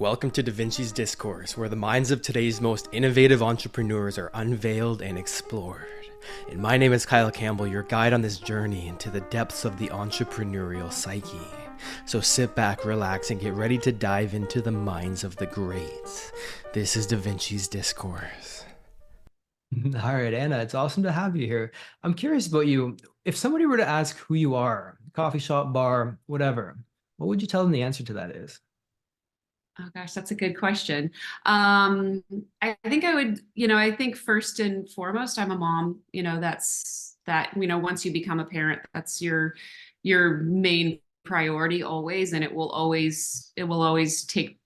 Welcome to Da Vinci's Discourse, where the minds of today's most innovative entrepreneurs are unveiled and explored. And my name is Campbell, your guide on this journey into the depths of the entrepreneurial psyche. So sit back, relax, and get ready to dive into the minds of the greats. This is Da Vinci's Discourse. All right, Anna, it's awesome to have you here. I'm curious about you. If somebody were to ask who you are, coffee shop, bar, whatever, what would you tell them the answer to that is? Oh gosh, that's a good question. Um, I think I would, I think first and foremost, I'm a mom. Once you become a parent, that's your main priority always, and it will always take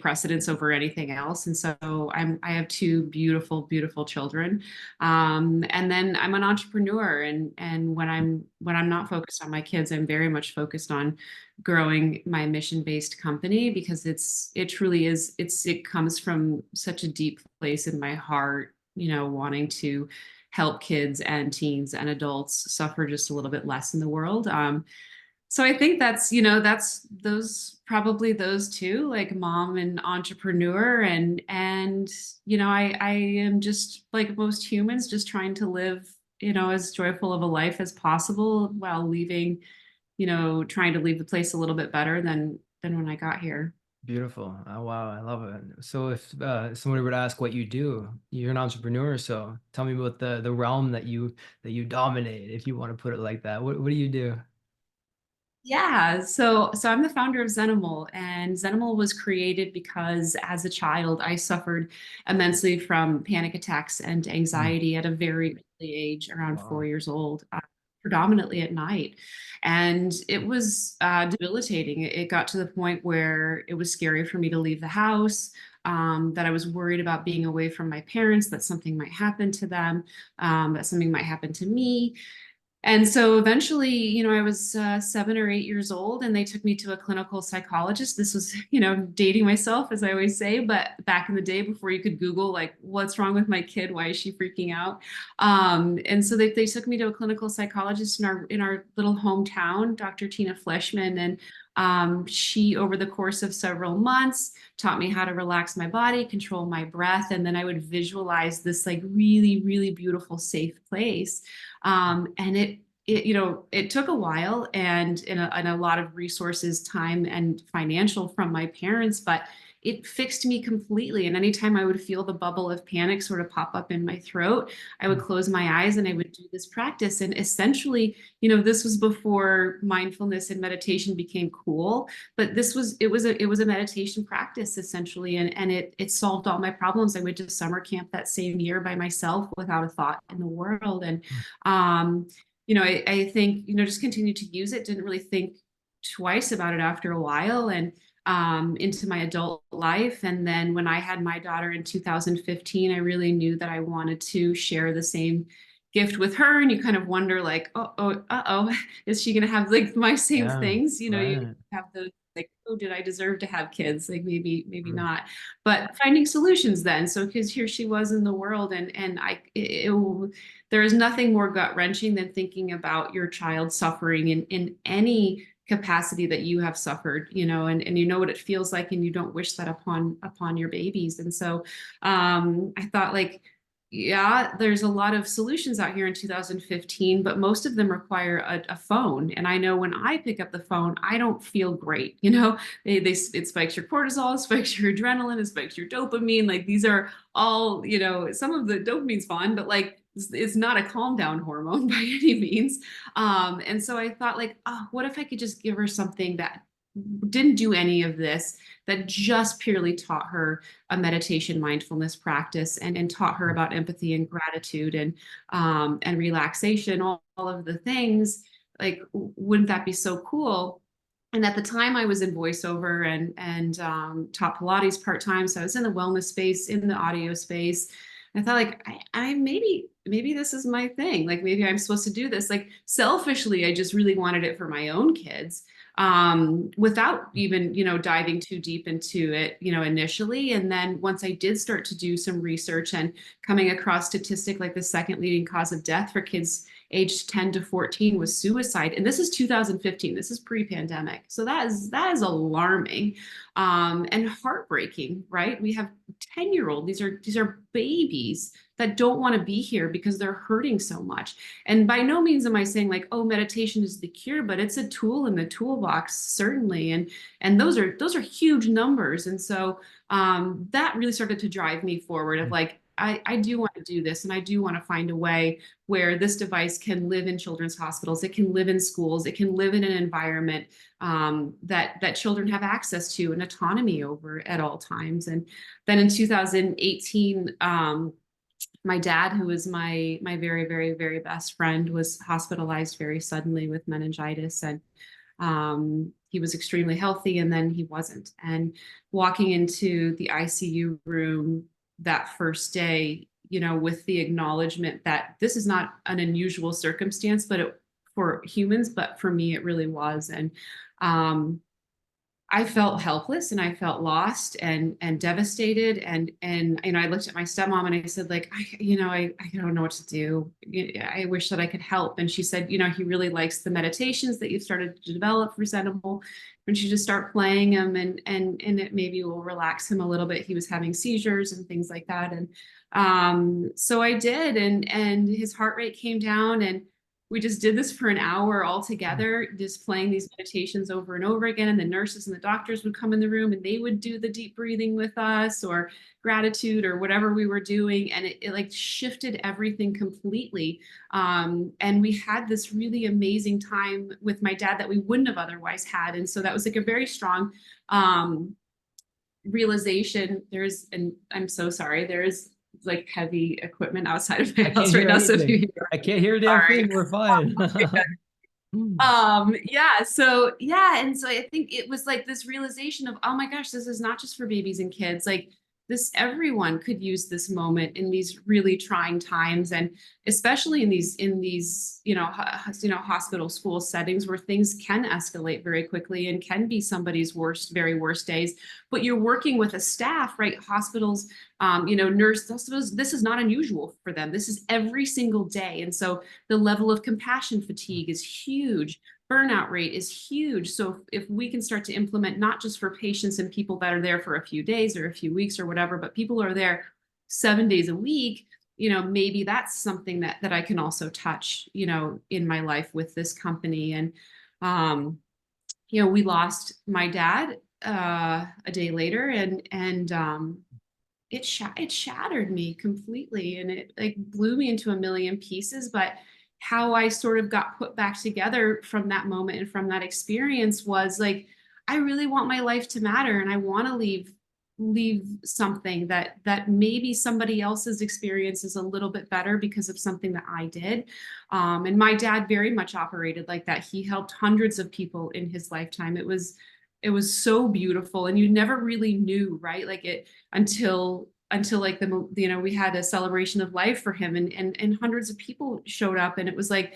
precedence over anything else. And so I have two beautiful, beautiful children. And then I'm an entrepreneur, and when I'm not focused on my kids, I'm very much focused on growing my mission-based company because it truly is, it comes from such a deep place in my heart, wanting to help kids and teens and adults suffer just a little bit less in the world. So I think that's those two, like mom and entrepreneur, and I am just like most humans, just trying to live, as joyful of a life as possible while trying to leave the place a little bit better than when I got here. Beautiful. Oh, wow, I love it. So if somebody were to ask what you do, you're an entrepreneur, so tell me about the realm that you dominate, if you want to put it like that. What do you do? Yeah, so I'm the founder of Zenimal, and Zenimal was created because as a child I suffered immensely from panic attacks and Mm, anxiety at a very early age, around wow. 4 years old, predominantly at night, and it was debilitating. It got to the point where it was scary for me to leave the house. That I was worried about being away from my parents, that something might happen to them, that something might happen to me. And so eventually, I was 7 or 8 years old, and they took me to a clinical psychologist. This was, dating myself, as I always say, but back in the day before you could Google, like, what's wrong with my kid? Why is she freaking out? And so they took me to a clinical psychologist in our little hometown, Dr. Tina Fleshman. And she, over the course of several months, taught me how to relax my body, control my breath, and then I would visualize this like really, really beautiful, safe place. And it took a while and a lot of resources, time and financial from my parents, but it fixed me completely. And anytime I would feel the bubble of panic sort of pop up in my throat, I would Mm, close my eyes and I would do this practice. And essentially, this was before mindfulness and meditation became cool, but it was a meditation practice essentially, and it solved all my problems. I went to summer camp that same year by myself without a thought in the world. And mm, um, I think, just continued to use it, didn't really think twice about it after a while, and into my adult life. And then when I had my daughter in 2015, I really knew that I wanted to share the same gift with her. And you kind of wonder, like, is she going to have like my same yeah, things? You right. have those like, oh, did I deserve to have kids? Like maybe Mm, not. But finding solutions then. So because here she was in the world, and there is nothing more gut wrenching than thinking about your child suffering in any capacity that you have suffered, and you know what it feels like, and you don't wish that upon your babies. And so I thought, like, yeah, there's a lot of solutions out here in 2015, but most of them require a phone. And I know when I pick up the phone, I don't feel great. It spikes your cortisol, it spikes your adrenaline, it spikes your dopamine. Like, these are all, some of the dopamine's fun, but like it's not a calm down hormone by any means. And so I thought, like, oh, what if I could just give her something that didn't do any of this, that just purely taught her a meditation mindfulness practice, and taught her mm, about empathy and gratitude and relaxation, all of the things. Like, wouldn't that be so cool? And at the time I was in voiceover and taught Pilates part-time. So I was in the wellness space, in the audio space. I thought, like, I maybe this is my thing. Like, maybe I'm supposed to do this. Like, selfishly, I just really wanted it for my own kids, without even, diving too deep into it, initially. And then once I did start to do some research and coming across statistic, like the second leading cause of death for kids aged 10 to 14 was suicide. And this is 2015. This is pre-pandemic. So that is alarming and heartbreaking, right? We have 10-year-old. These are babies that don't want to be here because they're hurting so much. And by no means am I saying like, oh, meditation is the cure, but it's a tool in the toolbox, certainly. And those are huge numbers. And so that really started to drive me forward of like, I do want to do this, and I do want to find a way where this device can live in children's hospitals, it can live in schools, it can live in an environment that children have access to and autonomy over at all times. And then in 2018, my dad, who was my very, very, very best friend, was hospitalized very suddenly with meningitis, and he was extremely healthy, and then he wasn't. And walking into the ICU room that first day, you know, with the acknowledgement that this is not an unusual circumstance, but for humans, but for me, it really was. And I felt helpless, and I felt lost and devastated. And you know, I looked at my stepmom and I said, like, I don't know what to do. I wish that I could help. And she said, you know, he really likes the meditations that you've started to develop for Zenable. And she just start playing them, and it maybe will relax him a little bit. He was having seizures and things like that. And so I did, and his heart rate came down, and we just did this for an hour all together, just playing these meditations over and over again. And the nurses and the doctors would come in the room, and they would do the deep breathing with us, or gratitude, or whatever we were doing. And it like shifted everything completely. And we had this really amazing time with my dad that we wouldn't have otherwise had. And so that was like a very strong realization. And I'm so sorry, there is like heavy equipment outside of my house right now. So if you hear, I can't hear a damn thing. We're fine. yeah, so yeah, and so I think it was like this realization of, oh my gosh, this is not just for babies and kids. Like this, everyone could use this moment in these really trying times, and especially in these hospital school settings where things can escalate very quickly and can be somebody's very worst days. But you're working with a staff, right? Hospitals, nurses, this is not unusual for them. This is every single day. And so the level of compassion fatigue is huge. Burnout rate is huge. So if we can start to implement, not just for patients and people that are there for a few days or a few weeks or whatever, but people are there 7 days a week, you know, maybe that's something that I can also touch, you know, in my life with this company. And, we lost my dad a day later, and it shattered me completely, and it like blew me into a million pieces. But how I sort of got put back together from that moment and from that experience was like, I really want my life to matter, and I want to leave something that maybe somebody else's experience is a little bit better because of something that I did. And my dad very much operated like that. He helped hundreds of people in his lifetime. It was so beautiful, and you never really knew, right? Like it until like we had a celebration of life for him, and hundreds of people showed up, and it was like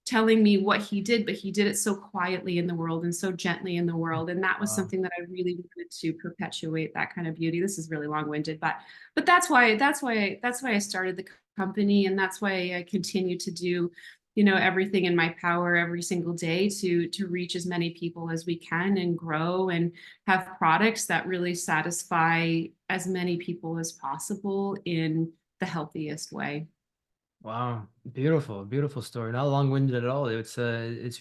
telling me what he did, but he did it so quietly in the world and so gently in the world. And that was something that I really wanted to perpetuate, that kind of beauty. This is really long-winded, but that's why I started the company, and that's why I continue to do, you know, everything in my power every single day to reach as many people as we can, and grow and have products that really satisfy as many people as possible in the healthiest way. Wow, beautiful, beautiful story. Not long-winded at all. It's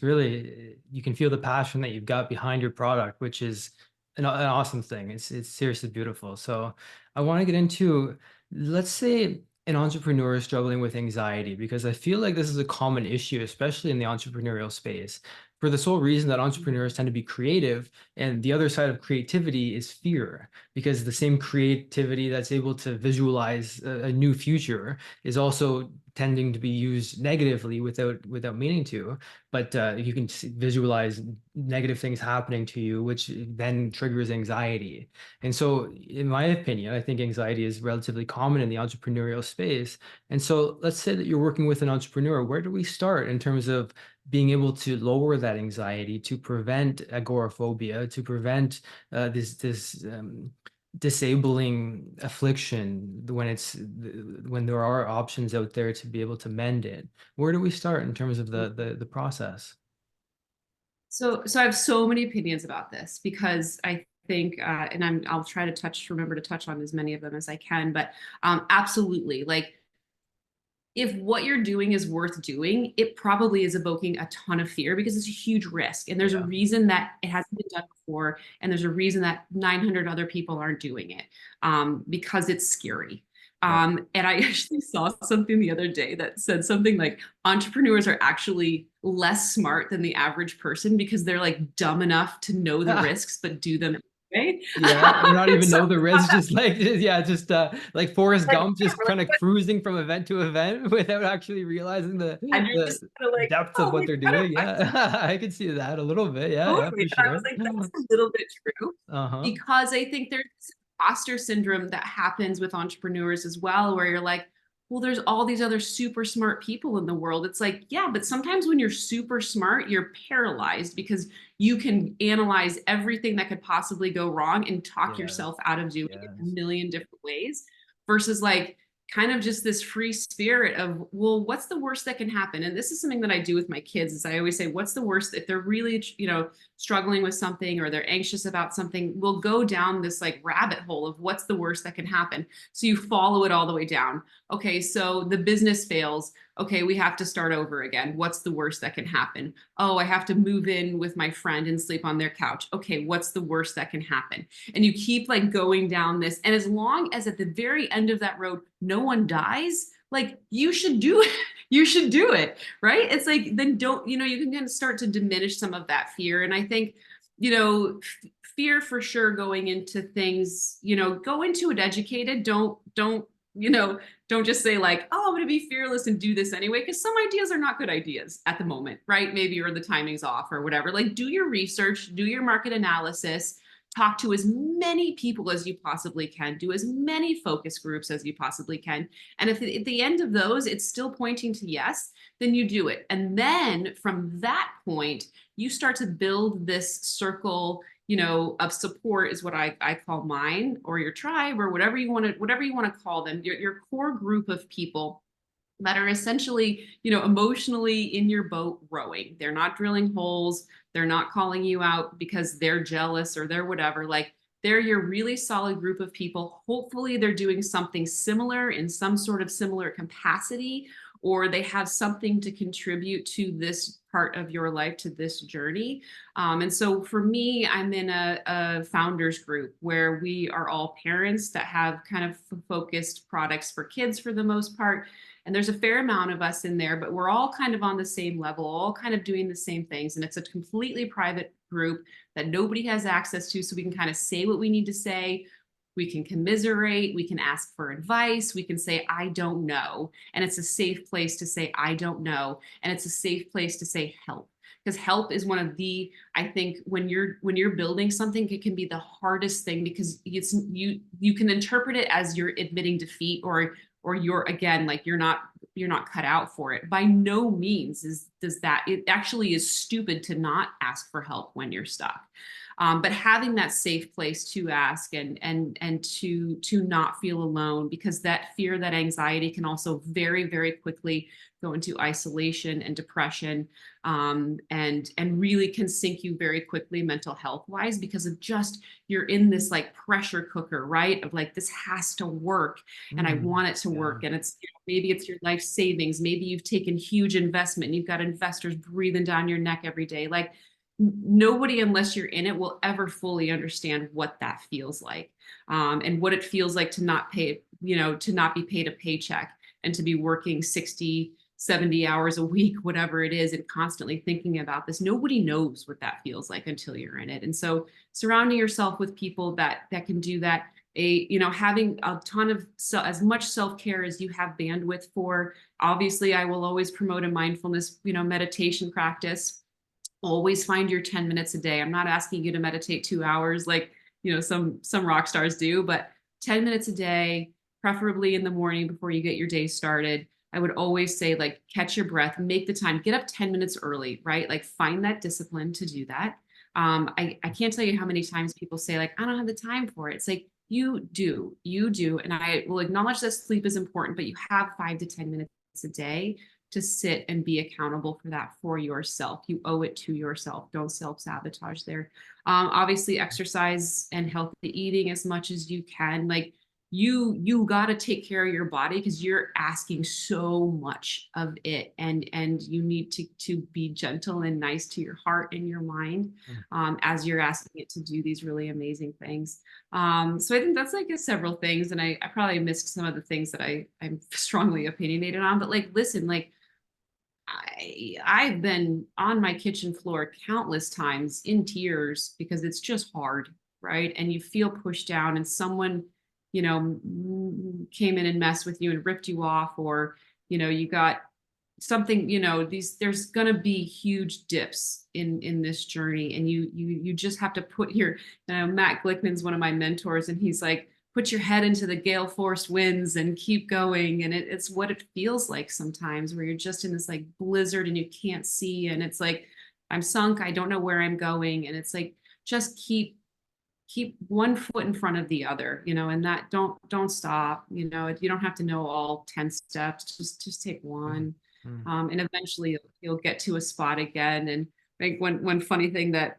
really, you can feel the passion that you've got behind your product, which is an awesome thing. It's seriously beautiful. So I want to get into, let's say an entrepreneur is struggling with anxiety, because I feel like this is a common issue, especially in the entrepreneurial space, for the sole reason that entrepreneurs tend to be creative, and the other side of creativity is fear, because the same creativity that's able to visualize a new future is also tending to be used negatively without meaning to. But you can visualize negative things happening to you, which then triggers anxiety. And so, in my opinion, I think anxiety is relatively common in the entrepreneurial space. And so, let's say that you're working with an entrepreneur. Where do we start in terms of being able to lower that anxiety, to prevent agoraphobia, to prevent this disabling affliction when there are options out there to be able to mend it? Where do we start in terms of the process? So I have so many opinions about this because I think, and I'll try to remember to touch on as many of them as I can, but absolutely, like if what you're doing is worth doing, it probably is evoking a ton of fear because it's a huge risk. And there's a Yeah. reason that it hasn't been done before. And there's a reason that 900 other people aren't doing it because it's scary. Right. And I actually saw something the other day that said something like entrepreneurs are actually less smart than the average person because they're like dumb enough to know the risks, but do them anyway. Yeah, or not even So know the risk, just like yeah, just like Forrest like, Gump, yeah, just we're kind of like, cruising from event to event without actually realizing and you're just the kind of like, depth of oh, what wait, they're doing. Yeah, I could see that a little bit. Yeah, yeah, totally. for And I was sure. like, that's a little bit true Uh-huh. because I think there's this imposter syndrome that happens with entrepreneurs as well, where you're like, well, there's all these other super smart people in the world. It's like, yeah, but sometimes when you're super smart, you're paralyzed because you can analyze everything that could possibly go wrong and talk yourself Yes. out of doing it a Yes. million different ways versus like kind of just this free spirit of, well, what's the worst that can happen? And this is something that I do with my kids is I always say, what's the worst if they're really, struggling with something or they're anxious about something, we'll go down this like rabbit hole of what's the worst that can happen. So you follow it all the way down. Okay, so the business fails. Okay, we have to start over again. What's the worst that can happen? Oh, I have to move in with my friend and sleep on their couch. Okay, what's the worst that can happen? And you keep like going down this. And as long as at the very end of that road, no one dies, like you should do it. You should do it, right? It's like, then don't, you can kind of start to diminish some of that fear. And I think, fear for sure going into things, go into it educated. You know, don't just say like, oh, I'm going to be fearless and do this anyway, because some ideas are not good ideas at the moment, right? Maybe or the timing's off or whatever. Like do your research, do your market analysis, talk to as many people as you possibly can, do as many focus groups as you possibly can. And if at the end of those, it's still pointing to yes, then you do it. And then from that point, you start to build this circle of support is what I call mine or your tribe or whatever you want to call them, your core group of people that are essentially, emotionally in your boat rowing. They're not drilling holes. They're not calling you out because they're jealous or they're whatever. Like they're your really solid group of people. Hopefully they're doing something similar in some sort of similar capacity, or they have something to contribute to this part of your life, to this journey. And so for me, I'm in a founders group where we are all parents that have kind of focused products for kids for the most part. And there's a fair amount of us in there, but we're all kind of on the same level, all kind of doing the same things. And it's a completely private group that nobody has access to. So we can kind of say what we need to say. We can commiserate. We can ask for advice. We can say, I don't know. And it's a safe place to say, I don't know. And it's a safe place to say help. Because help is one of the, I think when you're building something, it can be the hardest thing because you can interpret it as you're admitting defeat or you're again like you're not cut out for it. By no means does that, it actually is stupid to not ask for help when you're stuck. But having that safe place to ask and to not feel alone, because that fear, that anxiety can also very, very quickly go into isolation and depression, and really can sink you very quickly mental health wise because of just you're in this like pressure cooker, right? Of like this has to work, and I want it to Yeah. work, and it's maybe it's your life savings, maybe you've taken huge investment, and you've got investors breathing down your neck every day, like nobody unless you're in it will ever fully understand what that feels like, and what it feels like to not pay, to not be paid a paycheck and to be working 60 70 hours a week, whatever it is, and constantly thinking about this. Nobody knows what that feels like until you're in it. And so surrounding yourself with people that can do that, having a ton of as much self-care as you have bandwidth for. Obviously I will always promote a mindfulness, meditation practice. Always find your 10 minutes a day. I'm not asking you to meditate 2 hours like, some rock stars do, but 10 minutes a day, preferably in the morning before you get your day started. I would always say like catch your breath, make the time, get up 10 minutes early, right? Like find that discipline to do that. I can't tell you how many times people say like, I don't have the time for it. It's like, You do. And I will acknowledge that sleep is important, but you have 5 to 10 minutes a day to sit and be accountable for that for yourself. You owe it to yourself. Don't self-sabotage there. Obviously, exercise and healthy eating as much as you can. Like you got to take care of your body because you're asking so much of it, and you need to be gentle and nice to your heart and your mind as you're asking it to do these really amazing things. So I think that's like several things, and I probably missed some of the things that I'm strongly opinionated on. But like, listen, like I've been on my kitchen floor countless times in tears because it's just hard, right? And you feel pushed down, and someone, came in and messed with you and ripped you off, or you got something. There's gonna be huge dips in this journey, and you just have to put your. Matt Glickman's one of my mentors, and he's like, put your head into the gale force winds and keep going. And it's what it feels like sometimes, where you're just in this like blizzard and you can't see, and it's like, I'm sunk, I don't know where I'm going. And it's like, just keep one foot in front of the other, and that don't stop. You don't have to know all 10 steps, just take one. And eventually you'll get to a spot again. And like one funny thing that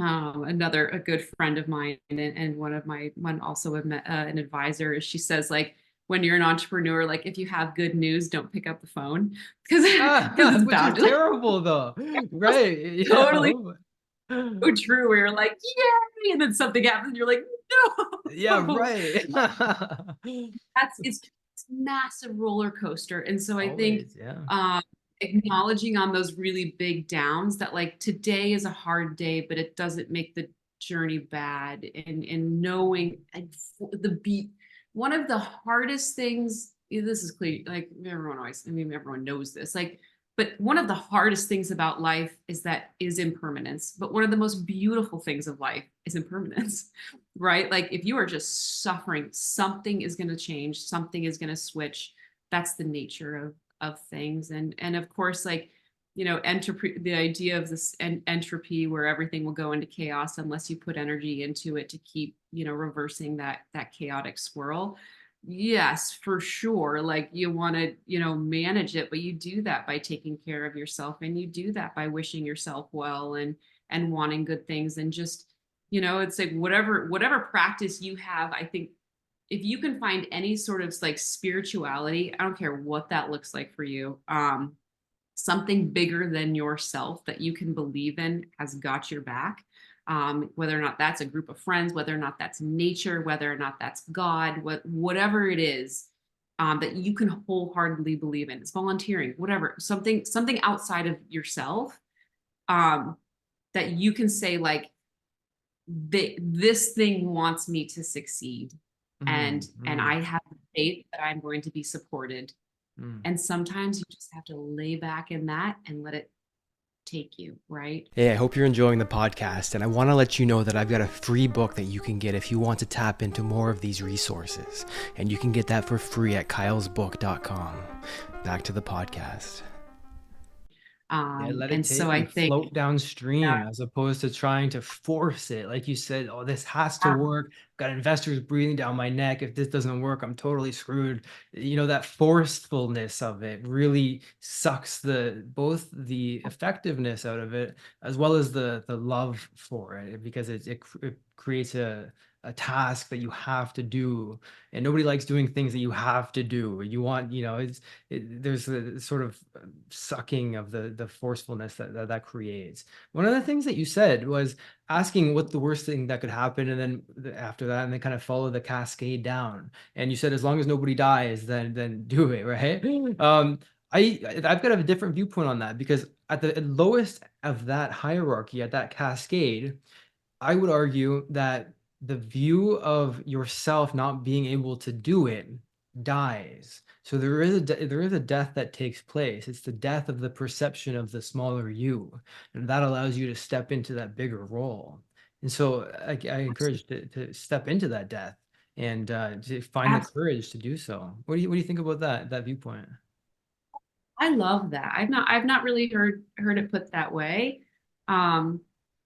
a good friend of mine, and one also an advisor, is she says, like, when you're an entrepreneur, like, if you have good news, don't pick up the phone because it's which bound is to terrible though. Right. totally so true, where you're like, yay, and then something happens and you're like, no. Yeah, right. It's a massive roller coaster. And so I think Always, yeah. acknowledging on those really big downs that like today is a hard day, but it doesn't make the journey bad. And knowing the beat, one of the hardest things, this is clear, like everyone knows this, like, but one of the hardest things about life is impermanence. But one of the most beautiful things of life is impermanence, right? Like if you are just suffering, something is going to change, something is going to switch. That's the nature of things. And of course, like, entropy, the idea of this entropy, where everything will go into chaos unless you put energy into it to keep, reversing that chaotic swirl. Yes, for sure. Like you want to, manage it, but you do that by taking care of yourself, and you do that by wishing yourself well and wanting good things. And just, it's like whatever practice you have, I think if you can find any sort of like spirituality, I don't care what that looks like for you, something bigger than yourself that you can believe in has got your back. Whether or not that's a group of friends, whether or not that's nature, whether or not that's God, whatever it is, that you can wholeheartedly believe in. It's volunteering, whatever, something outside of yourself, that you can say, like, this thing wants me to succeed, and I have faith that I'm going to be supported. And sometimes you just have to lay back in that and let it take you, right? Hey, I hope you're enjoying the podcast, and I want to let you know that I've got a free book that you can get if you want to tap into more of these resources, and you can get that for free at kylesbook.com. Back to the podcast. Let it and take so I think float downstream, as opposed to trying to force it. Like you said, oh, this has to work. Got investors breathing down my neck. If this doesn't work, I'm totally screwed. That forcefulness of it really sucks both the effectiveness out of it, as well as the love for it, because it creates a task that you have to do, and nobody likes doing things that you have to do. You want, there's a sort of sucking of the forcefulness that creates. One of the things that you said was asking what the worst thing that could happen, and then after that, and then kind of follow the cascade down. And you said, as long as nobody dies, then do it, right? I've got a different viewpoint on that, because at the lowest of that hierarchy, at that cascade, I would argue that the view of yourself not being able to do it dies. So there is a death that takes place. It's the death of the perception of the smaller you, and that allows you to step into that bigger role. And so I encourage to step into that death, and to find the courage to do so. What do you think about that viewpoint? I love that. I've not really heard it put that way.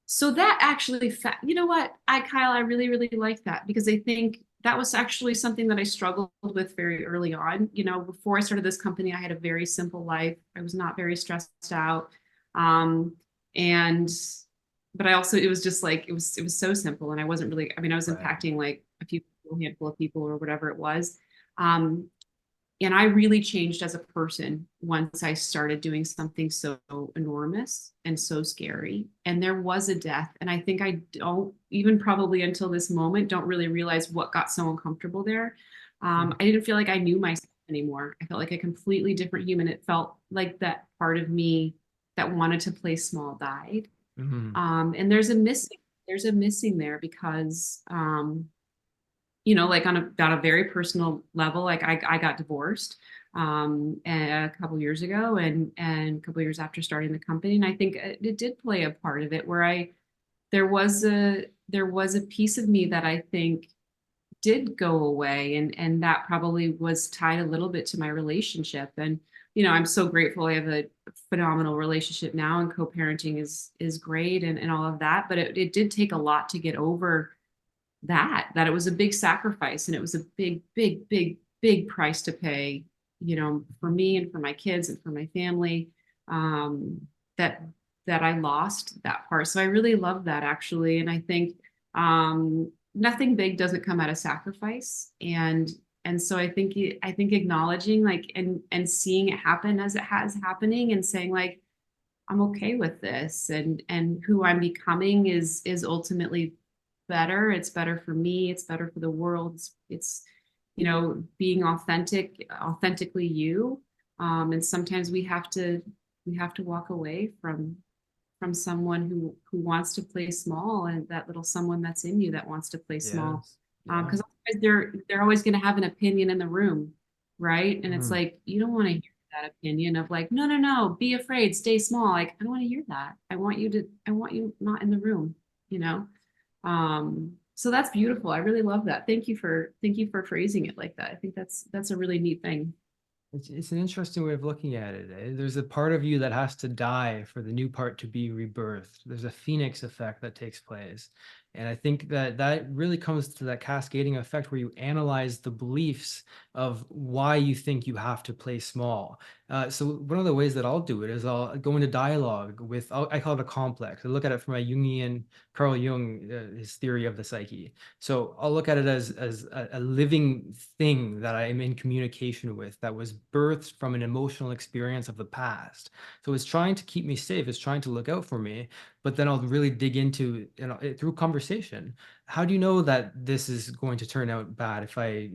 So that actually, you know what, Kyle, I really, really like that, because I think that was actually something that I struggled with very early on. You know, before I started this company, I had a very simple life. I was not very stressed out. Um, and but I also, it was just like, it was so simple. And I wasn't really, I mean, I was Right. impacting like a handful of people or whatever it was. Um, and I really changed as a person once I started doing something so enormous and so scary. And there was a death. And I think I don't, even probably until this moment, don't really realize what got so uncomfortable there. Mm. I didn't feel like I knew myself anymore. I felt like a completely different human. It felt like that part of me that wanted to play small died. Mhm. And there's a missing there because, you know, like on about a very personal level, like I got divorced a couple years ago, and a couple years after starting the company. And I think it did play a part of it where there was a piece of me that I think did go away, and that probably was tied a little bit to my relationship. And you know, I'm so grateful I have a phenomenal relationship now, and co-parenting is great, and all of that. But it did take a lot to get over that it was a big sacrifice, and it was a big, big, big, big price to pay, you know, for me and for my kids and for my family. Um, that that I lost that part. So I really love that, actually. And I think nothing big doesn't come out of sacrifice. And so I think acknowledging, like, and seeing it happen as it has happening, and saying like, I'm okay with this, and who I'm becoming is ultimately better. It's better for me. It's better for the world. It's you know, being authentically you. And sometimes we have to walk away from someone who wants to play small, and that little someone that's in you that wants to play small. Yes. Yeah. Because otherwise they're always going to have an opinion in the room, right? And it's Mhm. like, you don't want to hear that opinion of like, no, no, no, be afraid, stay small. Like, I don't want to hear that. I want you not in the room, you know? So that's beautiful. I really love that. Thank you for phrasing it like that. I think that's a really neat thing. It's an interesting way of looking at it. There's a part of you that has to die for the new part to be rebirthed. There's a phoenix effect that takes place. And I think that that really comes to that cascading effect where you analyze the beliefs of why you think you have to play small. So one of the ways that I'll do it is I'll go into dialogue with, I call it a complex. I look at it from a Jungian, Carl Jung, his theory of the psyche. So I'll look at it as a living thing that I am in communication with, that was birthed from an emotional experience of the past. So it's trying to keep me safe, it's trying to look out for me, but then I'll really dig into, you know, through conversation. How do you know that this is going to turn out bad if I,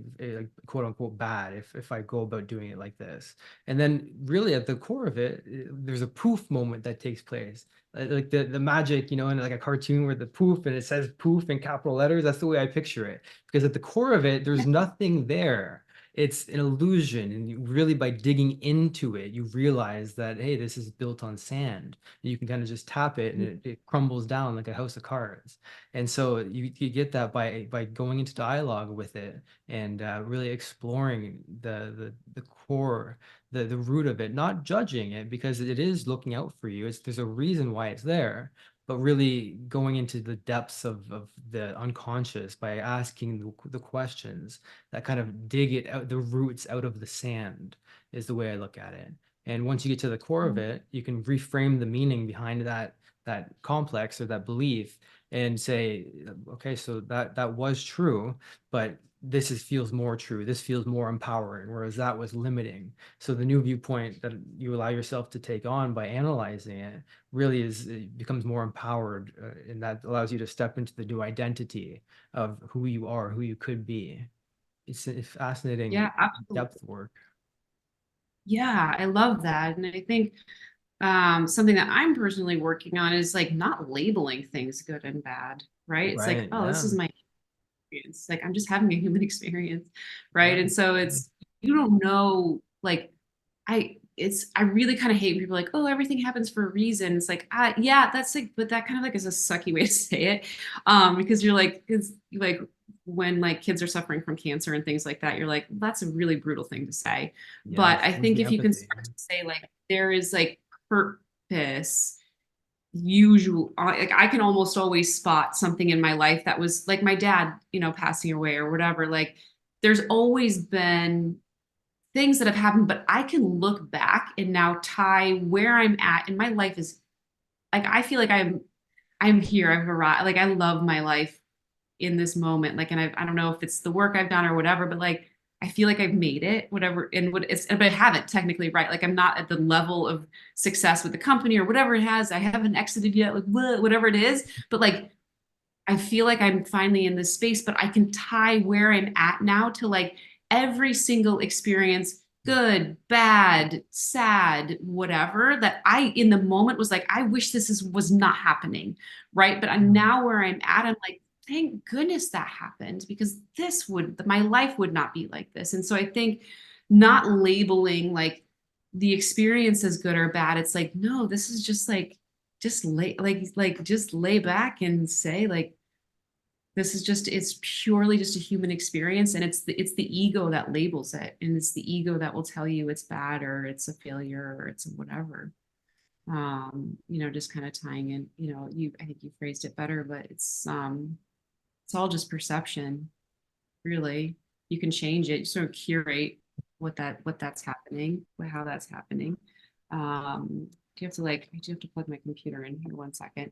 quote unquote, bad, if I go about doing it like this? And then really at the core of it, there's a poof moment that takes place. Like the magic, you know, in like a cartoon where the poof and it says poof in capital letters. That's the way I picture it. Because at the core of it, there's nothing there. It's an illusion. And you really, by digging into it, you realize that, hey, this is built on sand. And you can kind of just tap it and it crumbles down like a house of cards. And so you get that by going into dialogue with it, and really exploring the core, the root of it, not judging it because it is looking out for you. There's a reason why it's there, but really going into the depths of the unconscious by asking the questions that kind of dig it out, the roots out of the sand, is the way I look at it. And once you get to the core of it, you can reframe the meaning behind that complex or that belief and say, okay, so that was true, but feels more true. This feels more empowering, whereas that was limiting. So the new viewpoint that you allow yourself to take on by analyzing it really it becomes more empowered, and that allows you to step into the new identity of who you are, who you could be. It's fascinating Yeah, absolutely. depth work. Yeah, I love that. And I think something that I'm personally working on is like not labeling things good and bad, right? It's like, Right. oh, this Yeah. is my experience. Like, I'm just having a human experience, right? Yeah. And so you don't know, like, I really kind of hate when people are like, oh, everything happens for a reason. It's like, yeah, that's like, but that kind of like is a sucky way to say it. Because you're like, it's like when like kids are suffering from cancer and things like that, you're like, that's a really brutal thing to say. But Yes. I Where's think the if you can empathy? start to say like there is like purpose usual, like I can almost always spot something in my life that was like my dad, passing away or whatever. Like there's always been things that have happened, but I can look back and now tie where I'm at in my life is like I feel like I'm here. I've arrived. Like I love my life in this moment. Like, and I don't know if it's the work I've done or whatever, but like I feel like I've made it, whatever. And what it's, but I haven't technically, right? Like I'm not at the level of success with the company or whatever it has. I haven't exited yet, like whatever it is. But like I feel like I'm finally in this space, but I can tie where I'm at now to like every single experience, good, bad, sad, whatever, that I in the moment was like, I wish was not happening. Right. But I'm now where I'm at, I'm like, thank goodness that happened because my life would not be like this. And so I think not labeling like the experience as good or bad. It's like, no, this is just like just lay back and say like it's purely just a human experience and it's the ego that labels it and it's the ego that will tell you it's bad or it's a failure or it's a whatever. Just kind of tying in, I think you phrased it better, but it's all just perception, really. You can change it, sort of curate what that's happening, how that's happening. Do you have to I do have to plug my computer in here 1 second.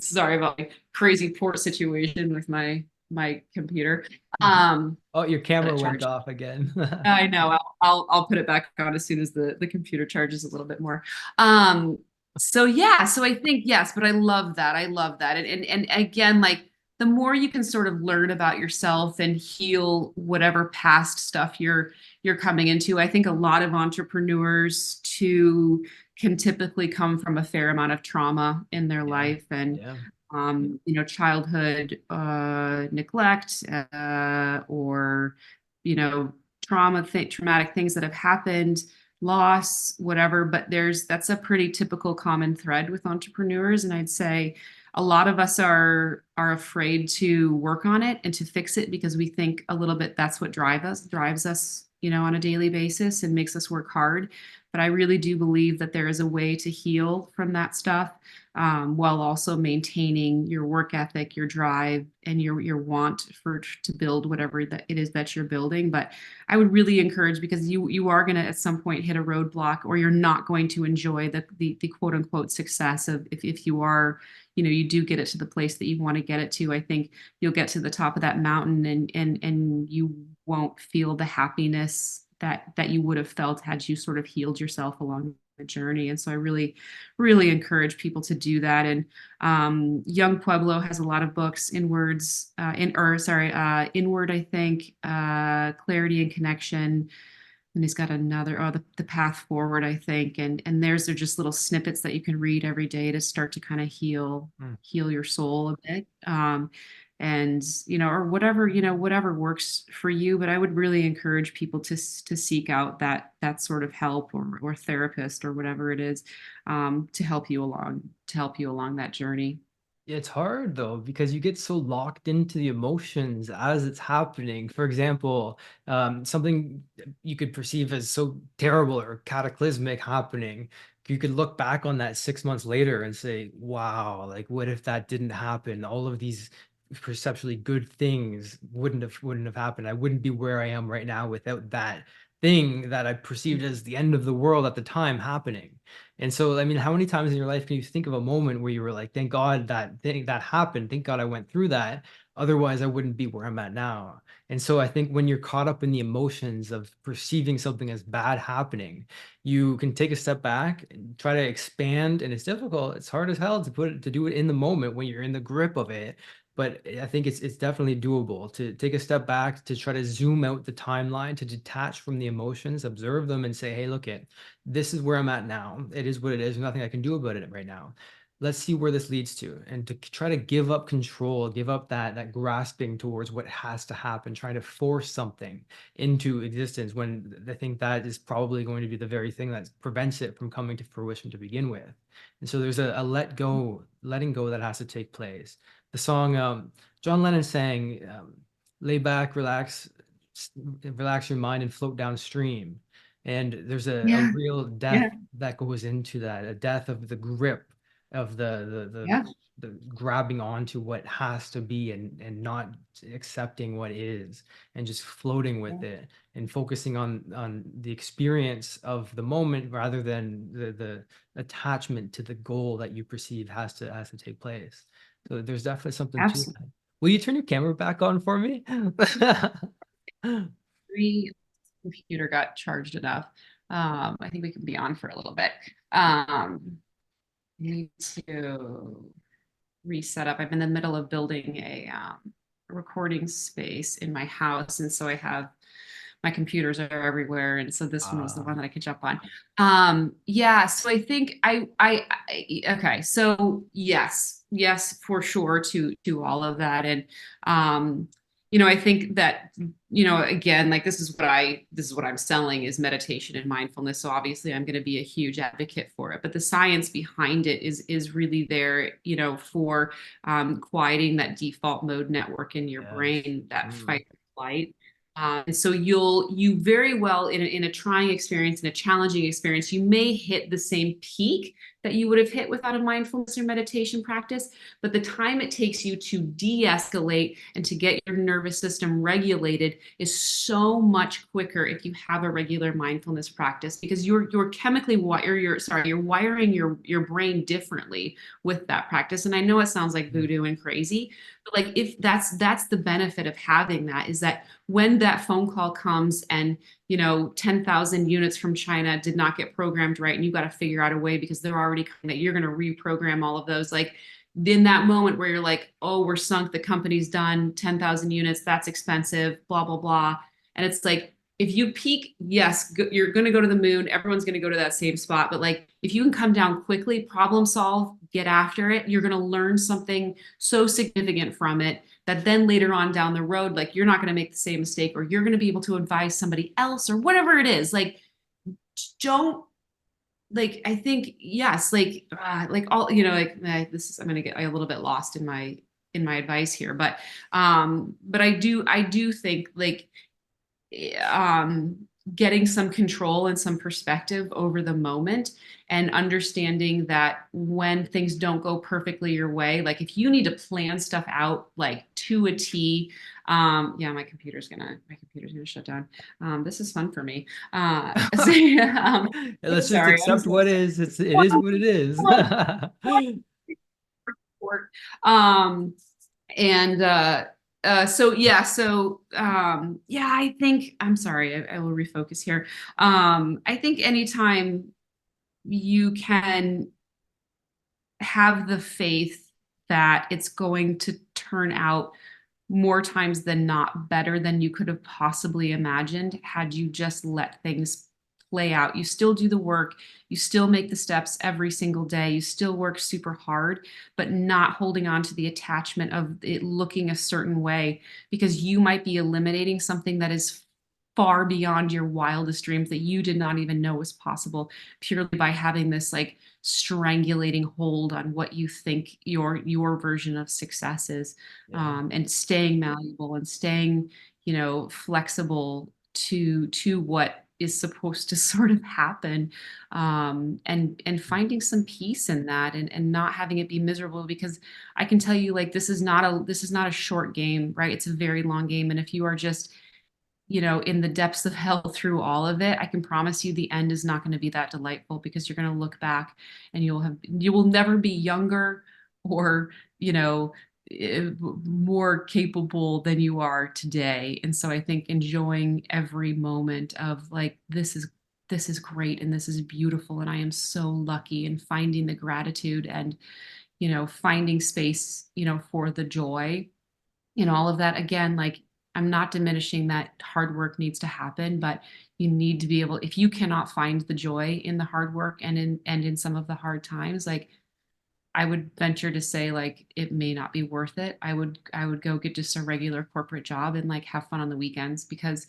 Sorry about my crazy port situation with my computer. Oh, your Let camera it went charge. off again. I know. I'll put it back on as soon as the computer charges a little bit more. Um, so yeah, so I think yes, but I love that. I love that. And again, like the more you can sort of learn about yourself and heal whatever past stuff you're coming into. I think a lot of entrepreneurs too can typically come from a fair amount of trauma in their life and Yeah. childhood neglect or traumatic things that have happened, loss, whatever. But that's a pretty typical common thread with entrepreneurs. And I'd say a lot of us are afraid to work on it and to fix it because we think a little bit that's what drives us, on a daily basis and makes us work hard. But I really do believe that there is a way to heal from that stuff while also maintaining your work ethic, your drive, and your want to build whatever that it is that you're building. But I would really encourage because you are going to at some point hit a roadblock, or you're not going to enjoy the quote unquote success of if you are, you do get it to the place that you want to get it to. I think you'll get to the top of that mountain and you won't feel the happiness that you would have felt had you sort of healed yourself along the journey. And so I really, really encourage people to do that. And Young Pueblo has a lot of books, Inward, I think, Clarity and Connection. And he's got another, the Path Forward, I think. And they're just little snippets that you can read every day to start to kind of heal your soul a bit. And or whatever works for you. But I would really encourage people to seek out that sort of help or therapist or whatever it is, to help you along that journey. It's hard though, because you get so locked into the emotions as it's happening. For example, something you could perceive as so terrible or cataclysmic happening, you could look back on that 6 months later and say, wow, like what if that didn't happen? All of these perceptually good things wouldn't have happened. I wouldn't be where I am right now without that thing that I perceived as the end of the world at the time happening. And so, I mean, how many times in your life can you think of a moment where you were like, thank God that thing that happened. Thank God I went through that. Otherwise, I wouldn't be where I'm at now. And so I think when you're caught up in the emotions of perceiving something as bad happening, you can take a step back and try to expand. And it's difficult. It's hard as hell to do it in the moment when you're in the grip of it. But I think it's definitely doable to take a step back, to try to zoom out the timeline, to detach from the emotions, observe them and say, hey, look it, this is where I'm at now. It is what it is. There's nothing I can do about it right now. Let's see where this leads to, and to try to give up control, give up that grasping towards what has to happen, trying to force something into existence when I think that is probably going to be the very thing that prevents it from coming to fruition to begin with. And so there's a letting go that has to take place. The song John Lennon sang, lay back, relax your mind and float downstream. And there's a Yeah. real death Yeah. that goes into that, a death of the grip, of Yeah. the grabbing onto what has to be, and not accepting what is, and just floating with it, and focusing on the experience of the moment rather than the attachment to the goal that you perceive has to take place. So there's definitely something to Absolutely. that. Will you turn your camera back on for me? Computer got charged enough. I think we can be on for a little bit. Need to reset up. I'm in the middle of building a recording space in my house, and so I have my computers are everywhere, and so this one was the one that I could jump on. Yeah, so I think okay, so yes, for sure to all of that. And I think that, again, like this is what I'm selling is meditation and mindfulness. So obviously I'm going to be a huge advocate for it, but the science behind it is really there, for quieting that default mode network in your Yes. brain, that fight or flight. And so you very well in a trying experience, in a challenging experience, you may hit the same peak that you would have hit without a mindfulness or meditation practice, but the time it takes you to de-escalate and to get your nervous system regulated is so much quicker if you have a regular mindfulness practice, because you're chemically you're wiring your brain differently with that practice. And I know it sounds like voodoo and crazy, but like if that's the benefit of having that, is that when that phone call comes and 10,000 units from China did not get programmed right, and you got to figure out a way because they're already coming, that you're going to reprogram all of those, like in that moment where you're like, oh, we're sunk, the company's done, 10,000 units, that's expensive, blah blah blah. And it's like, if you peak, yes, you're going to go to the moon, everyone's going to go to that same spot, but like if you can come down quickly, problem solve, get after it, you're going to learn something so significant from it that then later on down the road, like you're not going to make the same mistake, or you're going to be able to advise somebody else, or whatever it is. Like, don't, like, I think, yes, like all, this is, I'm going to get a little bit lost in my advice here, but I do think, like, um, getting some control and some perspective over the moment, and understanding that when things don't go perfectly your way, like if you need to plan stuff out like to a T, yeah, my computer's gonna shut down. This is fun for me. Let's just Sorry, I'm accept so what is. It is what it is. short. Um, and so yeah, yeah, I think, I'm sorry, I will refocus here. I think anytime you can have the faith that it's going to turn out more times than not better than you could have possibly imagined had you just let things play out. You still do the work, you still make the steps every single day, you still work super hard, but not holding on to the attachment of it looking a certain way, because you might be eliminating something that is far beyond your wildest dreams that you did not even know was possible, purely by having this like strangulating hold on what you think your version of success is. And staying malleable and staying, flexible to what is supposed to sort of happen, and finding some peace in that, and not having it be miserable, because I can tell you, like, this is not a short game, right? It's a very long game, and if you are just in the depths of hell through all of it, I can promise you the end is not going to be that delightful, because you're going to look back and you will never be younger or, more capable than you are today. And so I think enjoying every moment of like, this is great and this is beautiful and I am so lucky, and finding the gratitude and, finding space, for the joy in all of that. Again, like, I'm not diminishing that hard work needs to happen, but you need to be able, if you cannot find the joy in the hard work and in some of the hard times, like, I would venture to say, like, it may not be worth it. I would go get just a regular corporate job and like have fun on the weekends, because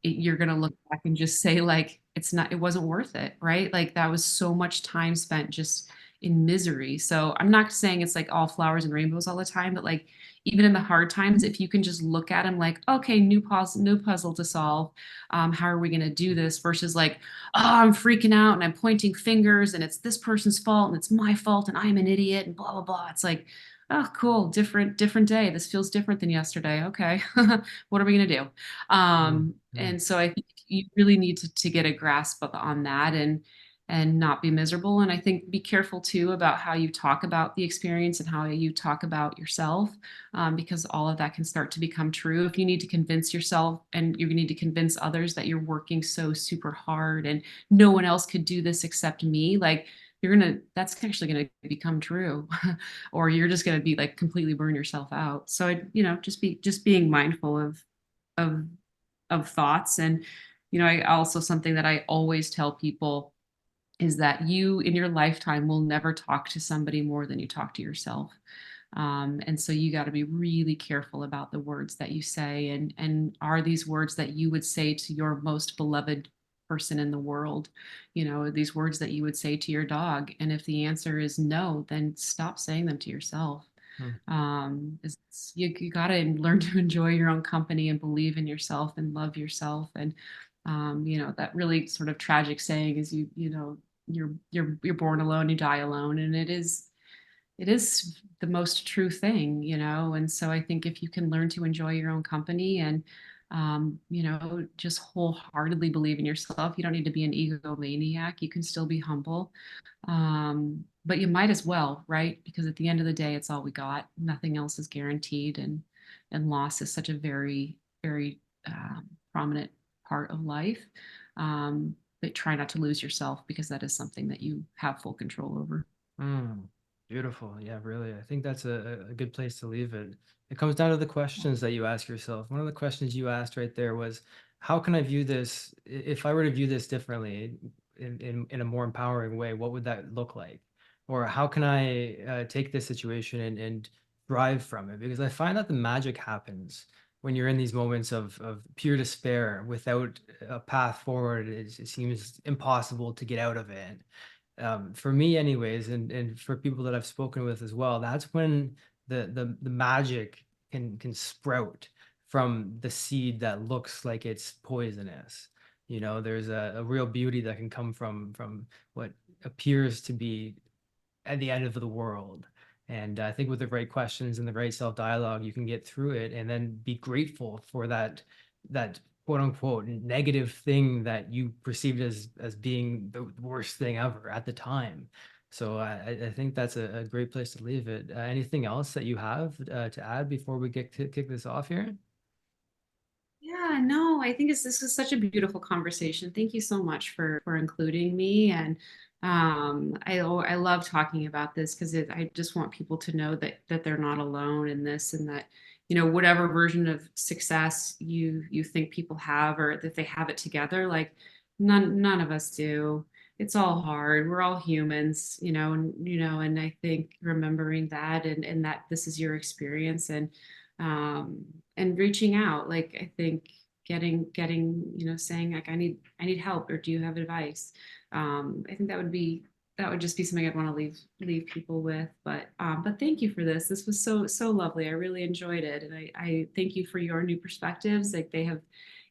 you're gonna look back and just say, like, it wasn't worth it, right? Like, that was so much time spent just in misery. So I'm not saying it's like all flowers and rainbows all the time, but like, even in the hard times, if you can just look at them like, okay, new puzzle to solve. How are we going to do this? Versus like, oh, I'm freaking out and I'm pointing fingers and it's this person's fault and it's my fault and I'm an idiot and blah blah blah. It's like, oh, cool, different day. This feels different than yesterday. Okay, what are we going to do? And so I think you really need to get a grasp on that and not be miserable. And I think be careful too about how you talk about the experience and how you talk about yourself, because all of that can start to become true. If you need to convince yourself and you need to convince others that you're working so super hard and no one else could do this except me, like that's actually gonna become true, or you're just gonna be like completely burn yourself out. So just being mindful of of thoughts. And I also, something that I always tell people is that you in your lifetime will never talk to somebody more than you talk to yourself. And so you got to be really careful about the words that you say, and are these words that you would say to your most beloved person in the world, these words that you would say to your dog. And if the answer is no, then stop saying them to yourself. You got to learn to enjoy your own company and believe in yourself and love yourself. And that really sort of tragic saying is you're born alone, you die alone. And it is the most true thing. And so I think if you can learn to enjoy your own company and just wholeheartedly believe in yourself, you don't need to be an egomaniac. You can still be humble, but you might as well, right? Because at the end of the day, it's all we got. Nothing else is guaranteed, and loss is such a very, very prominent part of life. But try not to lose yourself, because that is something that you have full control over. Beautiful. Yeah, really. I think that's a good place to leave it. It comes down to the questions that you ask yourself. One of the questions you asked right there was, how can I view this? If I were to view this differently in a more empowering way, what would that look like? Or how can I take this situation and thrive from it? Because I find that the magic happens when you're in these moments of pure despair without a path forward. It seems impossible to get out of it. For me anyways, and for people that I've spoken with as well, that's when the magic can sprout from the seed that looks like it's poisonous. There's a real beauty that can come from what appears to be at the end of the world. And I think with the right questions and the right self-dialogue, you can get through it and then be grateful for that quote unquote negative thing that you perceived as being the worst thing ever at the time. So I think that's a great place to leave it. Anything else that you have to add before we get to kick this off here? Yeah, no, I think this is such a beautiful conversation. Thank you so much for including me. And I love talking about this, because I just want people to know that they're not alone in this, and that whatever version of success you think people have, or that they have it together, like none of us do. It's all hard. We're all humans, and I think remembering that, and that this is your experience, and reaching out, like I think getting saying like I need help, or do you have advice. I think that would just be something I'd want to leave people with. But thank you for this was so lovely. I really enjoyed it, and I thank you for your new perspectives. Like, they have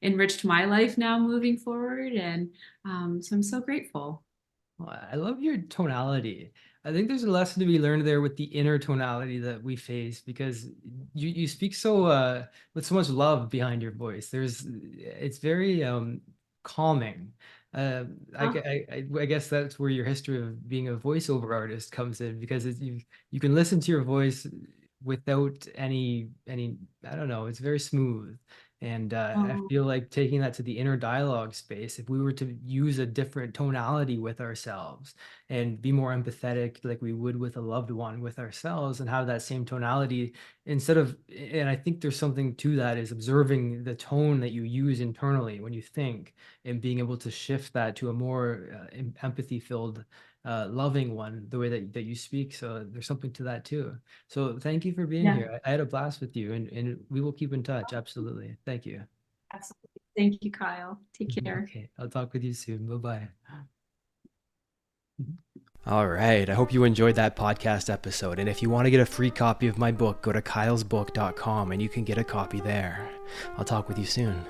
enriched my life now moving forward, and so I'm so grateful. Well, I love your tonality. I think there's a lesson to be learned there with the inner tonality that we face, because you speak so with so much love behind your voice. It's very calming. I guess that's where your history of being a voiceover artist comes in, because you can listen to your voice without any I don't know. It's very smooth. And I Oh, feel like taking that to the inner dialogue space, if we were to use a different tonality with ourselves and be more empathetic, like we would with a loved one, with ourselves, and have that same tonality instead of, and I think there's something to that, is observing the tone that you use internally when you think, and being able to shift that to a more empathy filled, loving one, the way that you speak. So there's something to that too. So thank you for being yeah, here. I had a blast with you, and we will keep in touch. Absolutely. Thank you. absolutely. Thank you, Kyle. Take care. Okay. I'll talk with you soon. Bye-bye. All right. I hope you enjoyed that podcast episode. And if you want to get a free copy of my book, go to kylesbook.com and you can get a copy there. I'll talk with you soon.